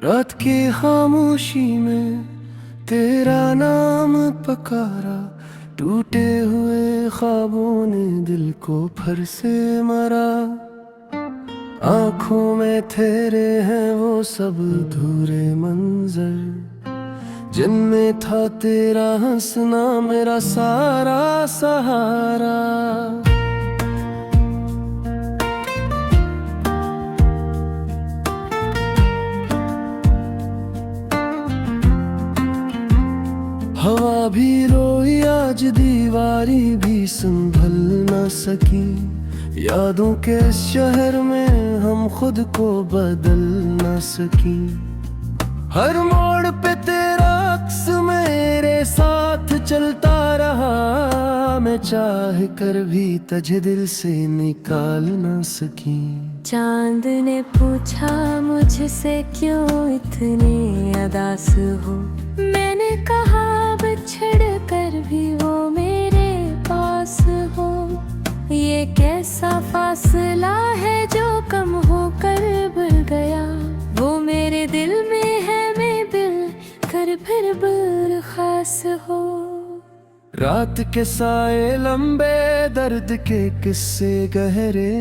रात की खामोशी में तेरा नाम पकारा, टूटे हुए ख्वाबों ने दिल को फिर से मरा। आंखों में तेरे हैं वो सब अधूरे मंजर, जिनमें था तेरा हंसना मेरा सारा सहारा। हवा भी रोई आज, दीवारी भी संभल न सकी। यादों के शहर में हम खुद को बदल न सकी। हर मोड़ पे तेरा अक्स मेरे साथ चलता रहा, मैं चाह कर भी तुझे दिल से निकाल न सकी। चांद ने पूछा मुझसे क्यों इतने उदास हो, मैंने कहा बिछड़ कर भी वो मेरे पास हो। ये कैसा फासला है जो कम होकर बढ़ गया, वो मेरे दिल में है मैं बिल कर फिर बरखास हो। रात के साए लंबे, दर्द के किस्से गहरे,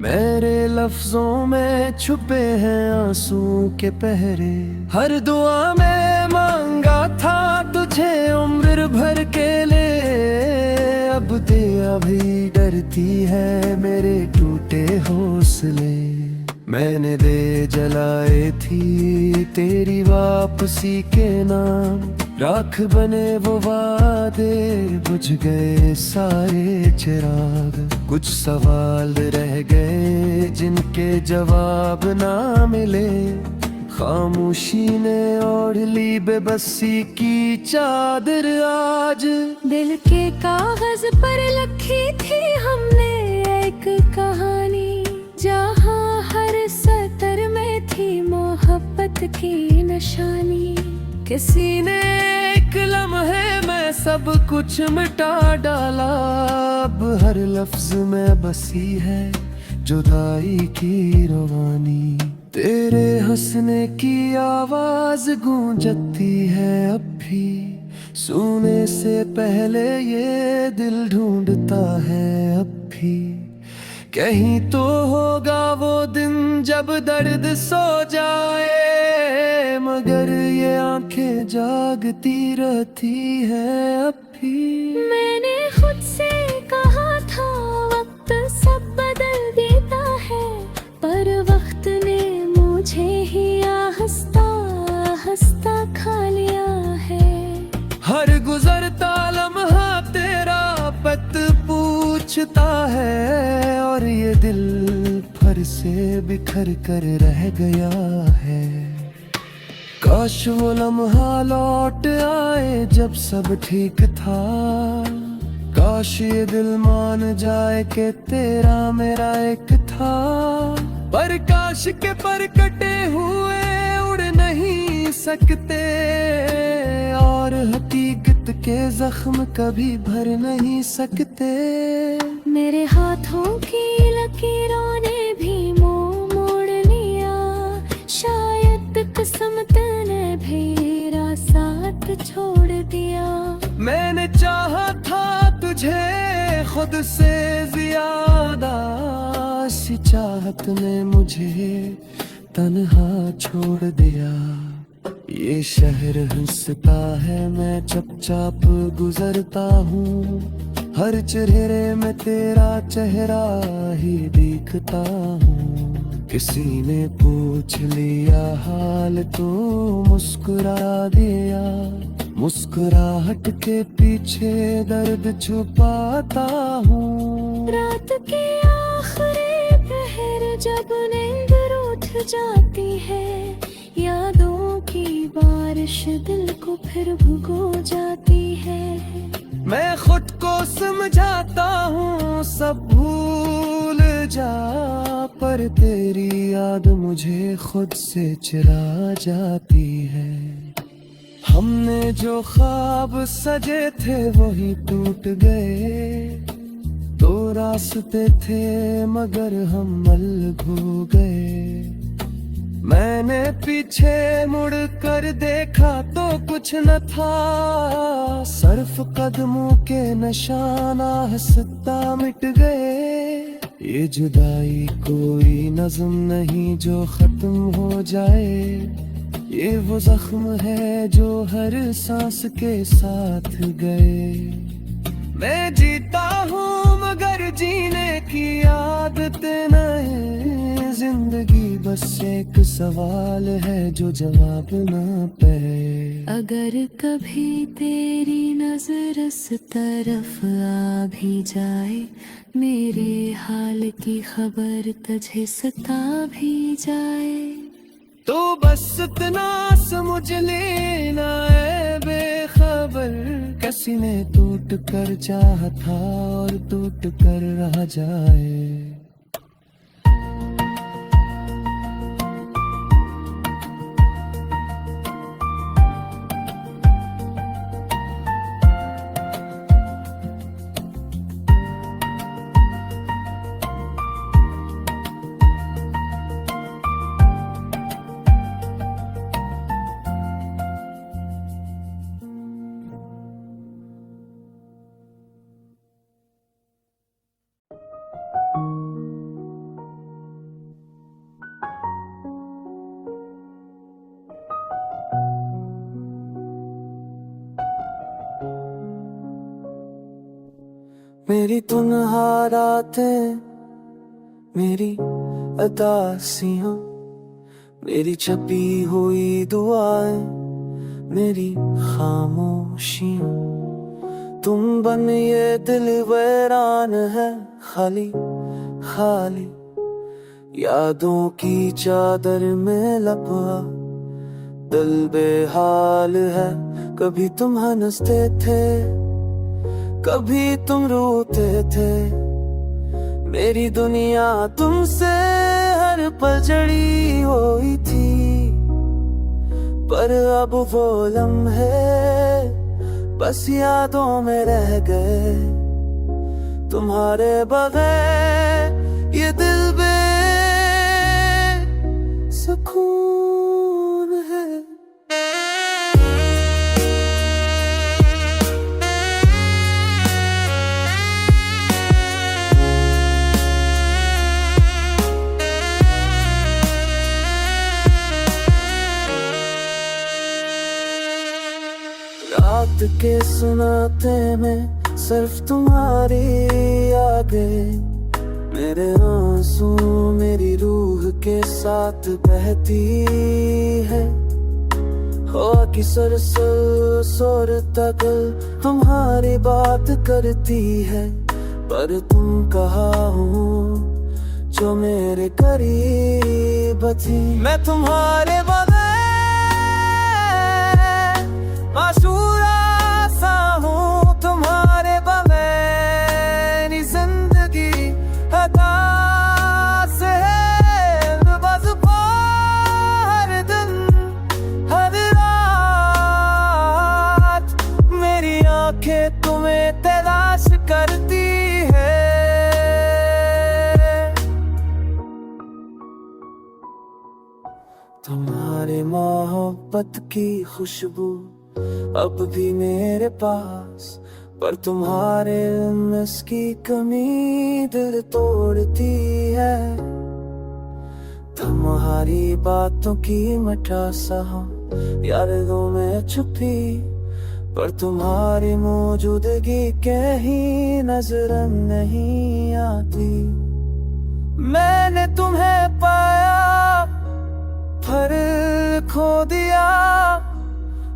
मेरे लफ्जों में छुपे हैं आंसू के पहरे। हर दुआ में मांगा था तुझे उम्र भर के लिए, अब दिया भी डरती है मेरे टूटे हौसले। मैंने दे जलाए थी तेरी वापसी के नाम, राख बने वो वादे बुझ गए सारे चिराग। कुछ सवाल रह गए जिनके जवाब ना मिले, खामोशी ने ओढ़ ली बेबसी की चादर आज। दिल के कागज पर लिखी थी हमने एक कहानी, जहाँ हर सतर में थी मोहब्बत की निशानी। किसी ने एक लम्हे में सब कुछ मिटा डाला, अब हर लफ्ज में बसी है जुदाई की रवानी। तेरे हंसने की आवाज गूंजती है अब भी, सुनने से पहले ये दिल ढूंढता है अब भी। कहीं तो होगा वो दिन जब दर्द सो जाए, मगर ये आंखें जागती रहती है अब भी। मैंने खुद से कहा था वक्त सब बदल देता है, पर वक्त ने मुझे ही हंसता हंसता खा लिया है। हर गुजरता लम्हा तेरा पत पूछता है, और ये दिल फिर से बिखर कर रह गया है। काश वो लम्हा लौट आए जब सब ठीक था, काश ये दिल मान जाए कि तेरा मेरा एक था। पर काश के पर कटे हुए उड़ नहीं सकते, और हकीकत के जख्म कभी भर नहीं सकते। मेरे हाथों की लकीरों ने भी मुंह मोड़ लिया, शायद किस्मत ने भी साथ छोड़ दिया। मैंने चाहा था तुझे खुद से ज्यादा, इसी चाहत ने मुझे तन्हा छोड़ दिया। ये शहर हंसता है मैं चुपचाप गुजरता हूँ, हर चेहरे में तेरा चेहरा ही दिखता हूँ। किसी ने पूछ लिया हाल तो मुस्कुरा दिया, मुस्कुराहट के पीछे दर्द छुपाता हूँ। रात के आखिरी पहर जब नींद रूठ जाती है, यादों की बारिश दिल को फिर भुगो जाती है। मैं खुद को समझाता हूँ सब भूल जा, पर तेरी याद मुझे खुद से चिरा जाती है। हमने जो ख्वाब सजे थे वही टूट गए, दो रास्ते थे मगर हम अलग हो गए। मैंने पीछे मुड़ कर देखा तो कुछ न था, सर्फ कदमों के निशाना हंसता मिट गए। ये जुदाई कोई नज़्म नहीं जो खत्म हो जाए, ये वो जख्म है जो हर सांस के साथ गए। मैं जीता हूँ मगर जीने की आदत नहीं, जिंदगी बस एक सवाल है जो जवाब ना पाए। अगर कभी तेरी नजर इस तरफ आ भी जाए, मेरे हाल की खबर तुझे सता भी जाए, तो बस इतना समझ लेना है बेखबर, किसी ने टूट कर चाहा था और टूट कर रह जाए। मेरी तुनहा रातें, मेरी अदासियां, मेरी छपी हुई दुआएं, मेरी खामोशियां, तुम बन ये दिल वीरान है खाली खाली, यादों की चादर में लपा दिल बेहाल है। कभी तुम हंसते थे, कभी तुम रोते थे, मेरी दुनिया तुमसे हर पल जड़ी हुई थी, पर अब वो लम्हे बस यादों में रह गए। तुम्हारे बगैर ये दिल बेसुकून है। रात के सुनाते में सिर्फ तुम्हारी यादें, मेरे आंसू मेरी रूह के साथ बहती है। हवा की सरसर सुर तक तुम्हारी बात करती है, पर तुम कहाँ हो जो मेरे करीब थी। मैं तुम्हारे मासूरा सा हूँ, तुम्हारे बगैर जिंदगी अदा से बस हर दिन हर रात मेरी आंखें तुम्हें तलाश करती है। तुम्हारे मोहब्बत की खुशबू अब भी मेरे पास, पर तुम्हारे मिस की कमी दिल तोड़ती है। तुम्हारी बातों की मिठासा यादों में छुपी, पर तुम्हारी मौजूदगी कहीं नजर नहीं आती। मैंने तुम्हें पाया पर खो दिया,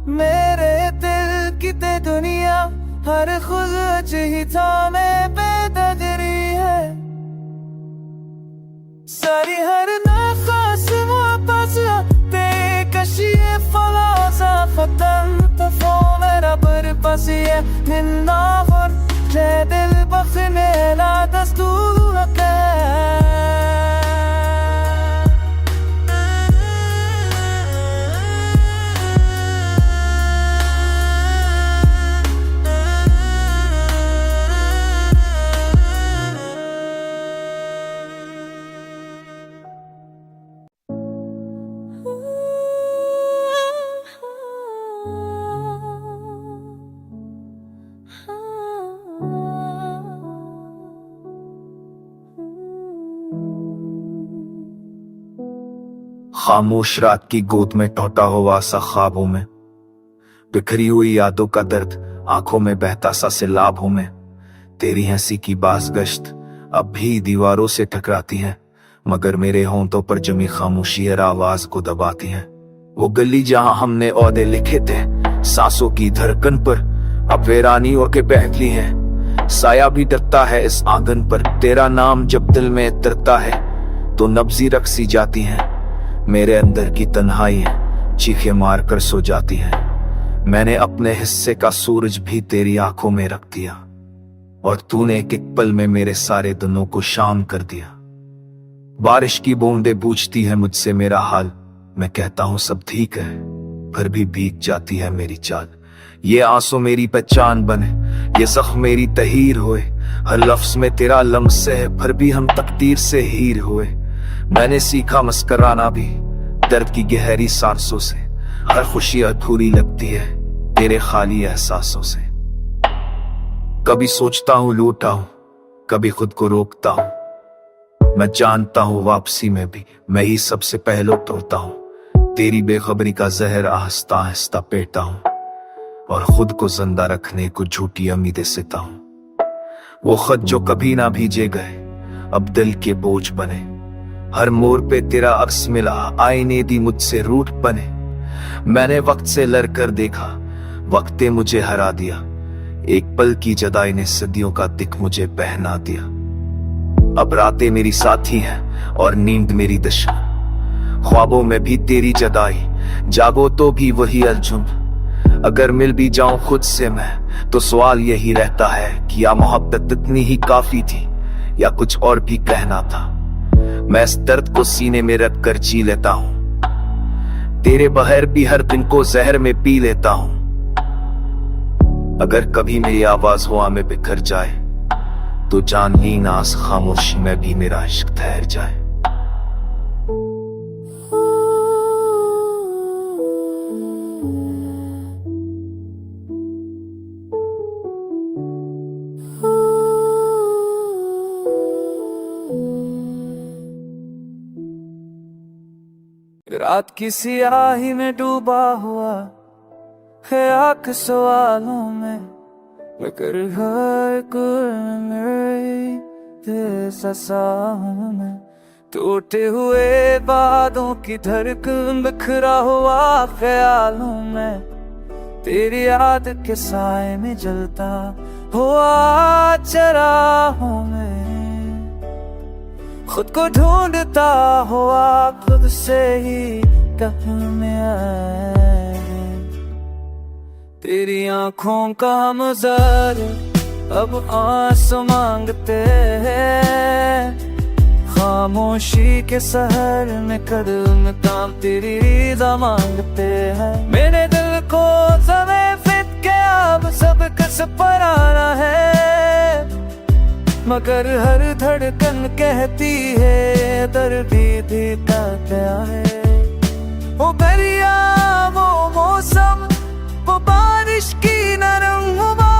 मेरे दिल की ते दुनिया हर खुद ही थामे बेदरी है। सारी हर नफस वापस ते कशिए फलासा फतन तो मेरा पर पसिए निन्ना और दिल बखने ला दस्तूर के। खामोश रात की गोद में टूटा हुआ सा ख्वाबों में, बिखरी हुई यादों का दर्द आंखों में बहता सा सैलाब में। तेरी हंसी की बाज़गश्त अब भी दीवारों से टकराती है, मगर मेरे होंठों पर जमी खामोशी हर आवाज को दबाती है। वो गली जहां हमने औदे लिखे थे सांसों की धड़कन पर, अब वीरानी होके बहती है। साया भी डरता है इस आंगन पर, तेरा नाम जब दिल में उतरता है तो नब्ज़ी रक्सी जाती है। मेरे अंदर की तन्हाई चीखे मार कर सो जाती है। मैंने अपने हिस्से का सूरज भी तेरी आंखों में रख दिया, और तूने एक एक पल में मेरे सारे दिनों को शाम कर दिया। बारिश की बूंदें पूछती है मुझसे मेरा हाल, मैं कहता हूँ सब ठीक है, फिर भी भीग जाती है मेरी चाल। ये आंसू मेरी पहचान बने, ये जख्म मेरी तहीर हुए, हर लफ्ज में तेरा लम्स है, फिर भी हम तकदीर से हीर हुए। मैंने सीखा मुस्कराना भी दर्द की गहरी सांसों से, हर खुशी अधूरी लगती है तेरे खाली एहसासों से। कभी सोचता हूँ लूटा हूँ, कभी खुद को रोकता हूँ। मैं जानता हूँ वापसी में भी मैं ही सबसे पहले तोड़ता हूँ। तेरी बेखबरी का जहर आहिस्ता आहिस्ता पेटा हूँ, और खुद को जिंदा रखने को झूठी उम्मीदें सेता हूँ। वो खत जो कभी ना भेजे गए अब दिल के बोझ बने, हर मोड़ पे तेरा अक्स मिला, आईने दी मुझसे रूठ बने। मैंने वक्त से लड़कर देखा, वक्त ने मुझे हरा दिया, एक पल की जुदाई ने सदियों का दिख मुझे पहना दिया। अब रातें मेरी साथी हैं और नींद मेरी दुश्मन, ख्वाबों में भी तेरी जुदाई, जागो तो भी वही अर्जुन। अगर मिल भी जाऊं खुद से मैं तो सवाल यही रहता है कि या मोहब्बत इतनी ही काफी थी या कुछ और भी कहना था। मैं इस दर्द को सीने में रख कर जी लेता हूँ, तेरे बहर भी हर दिन को जहर में पी लेता हूँ। अगर कभी मेरी आवाज हवा में बिखर जाए तो जान ली ना इस खामोशी में भी मेरा इश्क ठहर जाए। रात की सियाही में डूबा हुआ है आंख सवालों में, मगर हर में टूटे हुए बादों की धड़कन, बिखरा हुआ ख्यालों में, तेरी याद के साए में जलता हुआ चराहों में, खुद को ढूंढता हुआ खुद से ही कहीं में आए। तेरी आंखों का मज़ार अब आंसू मांगते हैं, खामोशी के सहर में कदम काम तेरी रज़ा मांगते हैं। मेरे दिल को समय फिट के अब सब कस पर आना है, मगर हर धड़कन कहती है दर्द भी गया है। वो दरिया वो मौसम वो बारिश की नरम हवा,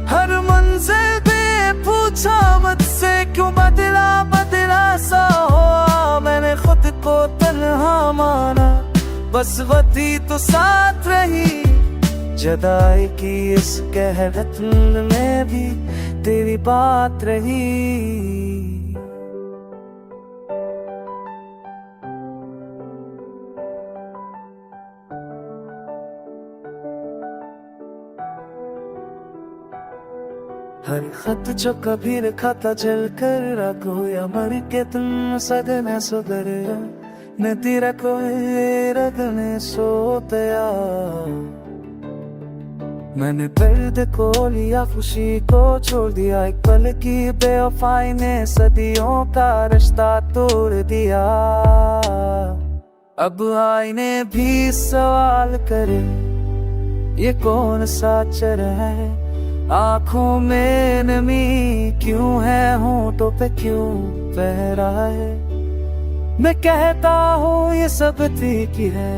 हर मंजिल पे पूछा मुझसे क्यों बदला बदला सा हुआ। मैंने खुद को तन्हा माना, बस वही तो साथ रही, जुदाई की इस कहरत में भी तेरी बात रही। हर खत जो कभी लिखा था जल कर रखो या मर के तुम सदने सुधर, नदी रखो रगने सोतया। मैंने दर्द को लिया खुशी को छोड़ दिया, एक पल की बेवफाई ने सदियों का रिश्ता तोड़ दिया। अब आईने भी सवाल करे ये कौन सा चर है, आंखों में नमी क्यों है, होंठों पे क्यों बह रहा है। मैं कहता हूँ ये सब ठीक है,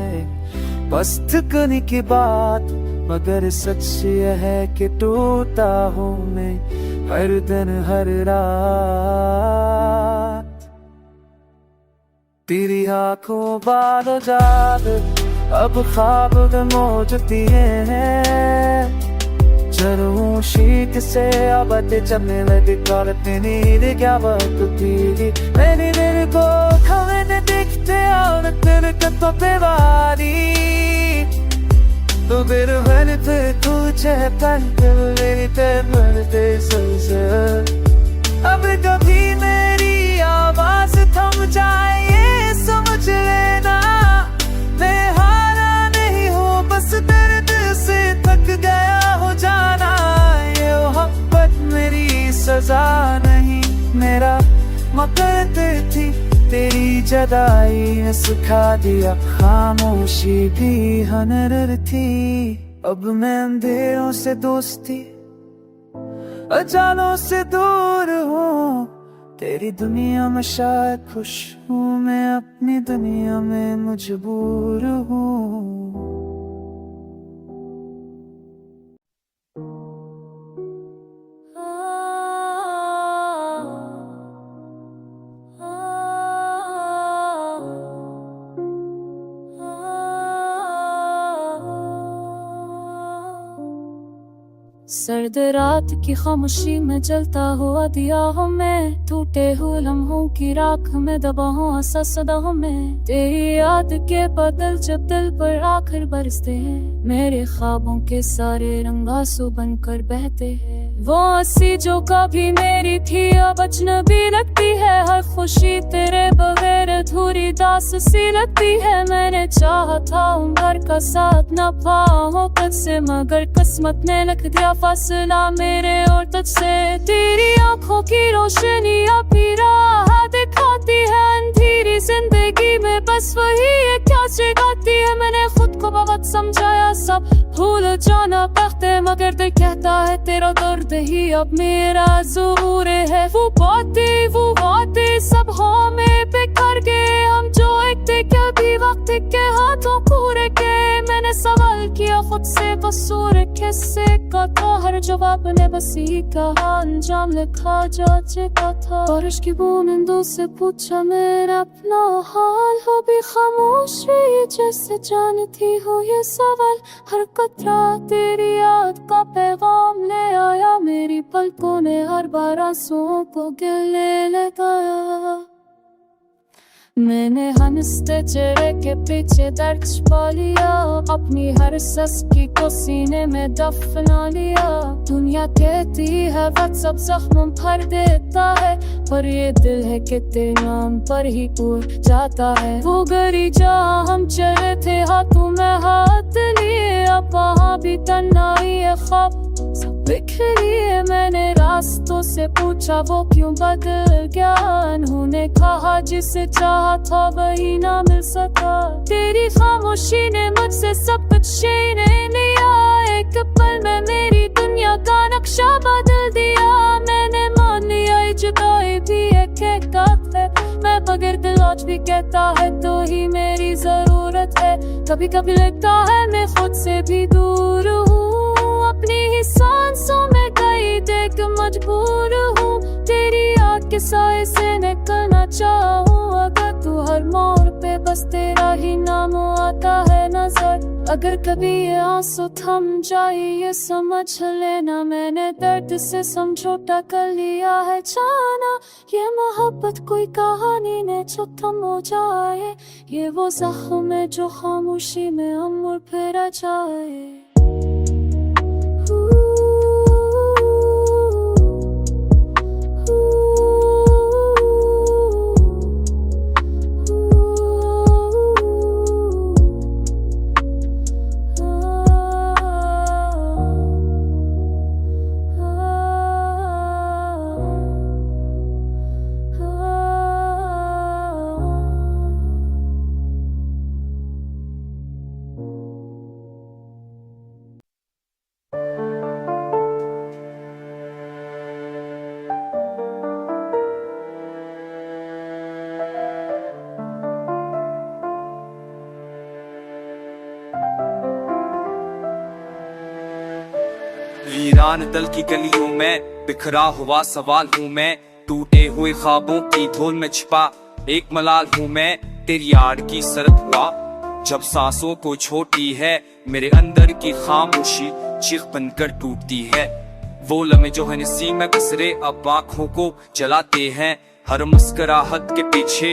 बस ठिकाने की बात, मगर सच ये है कि टूटा हूँ मैं हर दिन हर रात। तेरी आंखों बालो जाद अब ख्वाब मोजती हैं जरूर शीत से अब चलने लगे करते नींद क्या वक्त थी मैंने तेरे को खबरें दिखते और तेरे कत्ते वाली तो फिर मैंने कुछ मेरी तेरे से अब कभी मेरी आवाज थम जाए ये समझ लेना मैं हारा नहीं हूँ बस दर्द से थक गया हो जाना ये मोहब्बत मेरी सजा नहीं मेरा मकसद थी तेरी जदाई ने सुखा दिया खामोशी भी हनर थी अब मैं अंधेरों से दोस्ती अजानों से दूर हूँ तेरी दुनिया में शायद खुश हूँ मैं अपनी दुनिया में मजबूर हूँ सर्द रात की खामोशी में जलता हुआ दिया हूँ मैं टूटे हुए लम्हों की राख में दबा हूँ आसा सदा हूँ मैं तेरी याद के बादल जब दिल पर आकर बरसते हैं मेरे ख्वाबों के सारे रंग आंसू बनकर बहते हैं वो हंसी जो कभी मेरी थी अब अजनबी लगती है हर खुशी तेरे बगैर अधूरी दास सी लगती है मैंने चाहा था उम्र का साथ न पाऊं तक से मगर किस्मत ने लिख दिया फासला मेरे और तुझसे तेरी आंखों की रोशनी अब भी राह दिखाती है अंधेरी जिंदगी में बस वही है क्या जगाती है मैंने खुद को बहुत समझाया सब भूल जाना पड़ते मगर दिल कहता है तेरा दर्द ही अब मेरा ज़रूर है वो बातें सब हमें बिखर गए हम जो एक थे कभी वक्त के हाथों पूरे के मैंने सवाल किया खुद से कसूर किससे का था हर जवाब ने बस ही कहा अंजाम लिखा जा चुका था बारिश की बूंदों से पूछा मेरा अपना हाल हो भी खामोश रही जैसे जानती हो ये सवाल हर कतरा तेरी याद का पैगाम ले आया मेरी पलकों ने हर बार आंसुओं को गिले लगाया मैंने हंसते चेहरे के पीछे दर्द छुपा लिया अपनी हर सस्ती को सीने में दफना लिया दुनिया कहती है वक्त सब जख्म भर देता है पर ये दिल है कि तेरे नाम पर ही उड़ जाता है वो गली जहाँ हम चले थे हाथों में हाथ लिए अब वहाँ भी तन्हाई है ख्वाब सब बिखरी है मैंने रास्तों से पूछा वो क्यों बदल गया उन्होंने कहा जिसे चाहा था वही ना मिल सका तेरी खामोशी ने मुझसे सब कुछ छीन लिया एक पल में मेरी दुनिया का नक्शा बदल दिया मैंने मान लिया जुदाई भी एक हकीकत है मैं बगैर दिल आज भी कहता है तो ही मेरी जरूरत है कभी कभी लगता है मैं खुद से भी दूर हूँ अपनी ही सांसों में कई देख मजबूर हूँ तेरी याद के साए से निकलना चाहूँ अगर तू हर मोड़ पे बस तेरा ही नाम आता है नजर अगर कभी ये आंसू थम जाए ये समझ लेना मैंने दर्द से समझौता कर लिया है जाना ये मोहब्बत कोई कहानी ने जो थम हो जाए ये वो जख्म है जो खामोशी में अमर फिर जाए वीरान दल की गलियों में बिखरा हुआ सवाल हूँ मैं टूटे हुए ख्वाबों की धूल में छिपा एक मलाल हूँ मैं तेरी यार की सरत हुआ जब सांसों को छोटी है मेरे अंदर की खामोशी चीख बनकर टूटती है। वो लम्हे जो है नसीब में कसरे अब आँखों को जलाते हैं। हर मुस्कुराहट के पीछे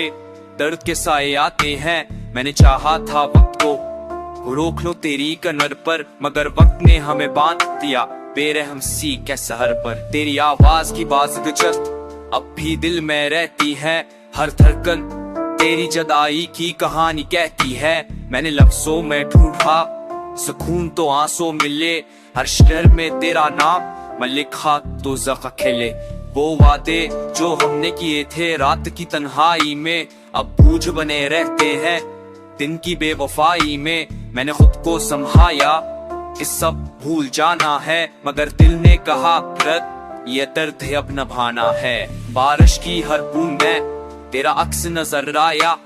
दर्द के साए आते हैं। मैंने चाहा था वक्त को रोक लो तेरी कमर पर मगर वक्त ने हमें बांध दिया बेरहम सी के सहर पर। तेरी आवाज की बाज़गजत अब भी दिल में रहती है। हर धड़कन तेरी जदाई की कहानी कहती है। मैंने लफ्जों में ढूंढा सुकून तो आंसू मिले। हर शहर में तेरा नाम मैं लिखा तो ज़ख्म खेले। वो वादे जो हमने किए थे रात की तन्हाई में अब बूझ बने रहते हैं दिन की बेवफाई में। मैंने खुद को संभाया कि सब भूल जाना है मगर दिल ने कहा रत ये दर्द है अब नभाना है। बारिश की हर बूंद में तेरा अक्स नजर आया।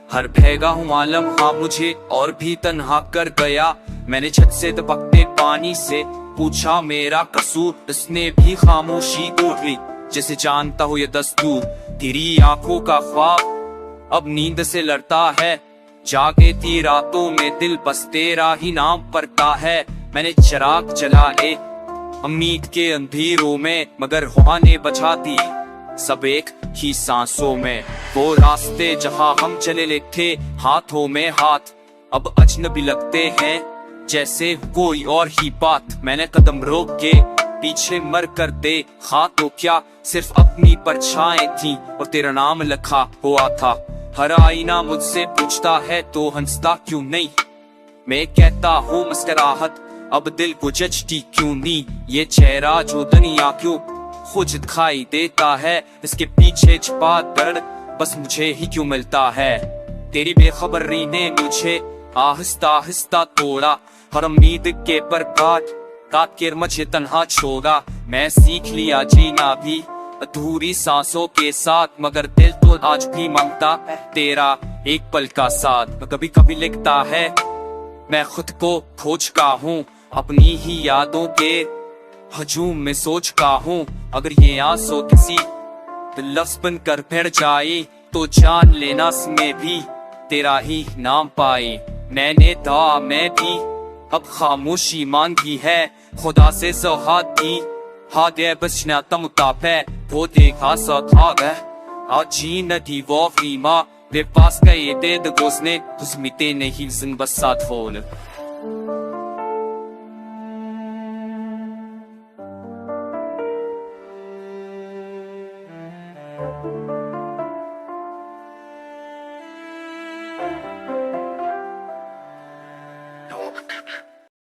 हर भेगा हुआ लम्हा मुझे और भी तन्हा कर गया। मैंने छत से दबकते पानी से पूछा मेरा कसूर। उसने भी खामोशी तोड़ ली जैसे जानता हो ये दस्तूर। तेरी आंखों का ख्वाब अब नींद से लड़ता है। जागे थी रातों में दिल बस तेरा ही नाम पढ़ता है। मैंने चिराग जलाए उम्मीद के अंधेरों में मगर हवा ने बचा दी सब एक ही सांसों में। वो रास्ते जहां हम चले थे हाथों में हाथ अब अजनबी लगते हैं जैसे कोई और ही बात। मैंने कदम रोक के पीछे मर कर देखा तो क्या सिर्फ अपनी परछाएं थी और तेरा नाम लिखा हुआ था। हर आईना मुझसे पूछता है तो हंसता क्यों नहीं। मैं कहता हूँ मुस्कुराहट अब दिल को जचती क्यों नहीं। ये चेहरा जो दुनिया क्यों खुद दिखाई देता है इसके पीछे छिपा दर्द बस मुझे ही क्यों मिलता है। तेरी बेखबरी ने मुझे आहिस्ता आहिस्ता तोड़ा। हर उम्मीद के पर काट के मुझे तन्हा छोड़ा। मैं सीख लिया जीना भी अधूरी सांसों के साथ मगर दिल तो आज भी मांगता तेरा एक पल का साथ। कभी कभी लिखता है मैं खुद को खोज का हूँ अपनी ही यादों के हजूम में सोच का हूँ। अगर ये आंसू किसी लफ्ज़ बन कर फिर जाए तो जान लेना इसमें भी तेरा ही नाम पाए। मैंने दुआ में भी अब खामोशी मांगी है खुदा से सौहार्द दी हादे बचना तम तापे वो देखा सौभाग है आजी नदी वो फीमा वे पास गए दे दगोसने तुस्मिते नहीं जिन बस साथ होल।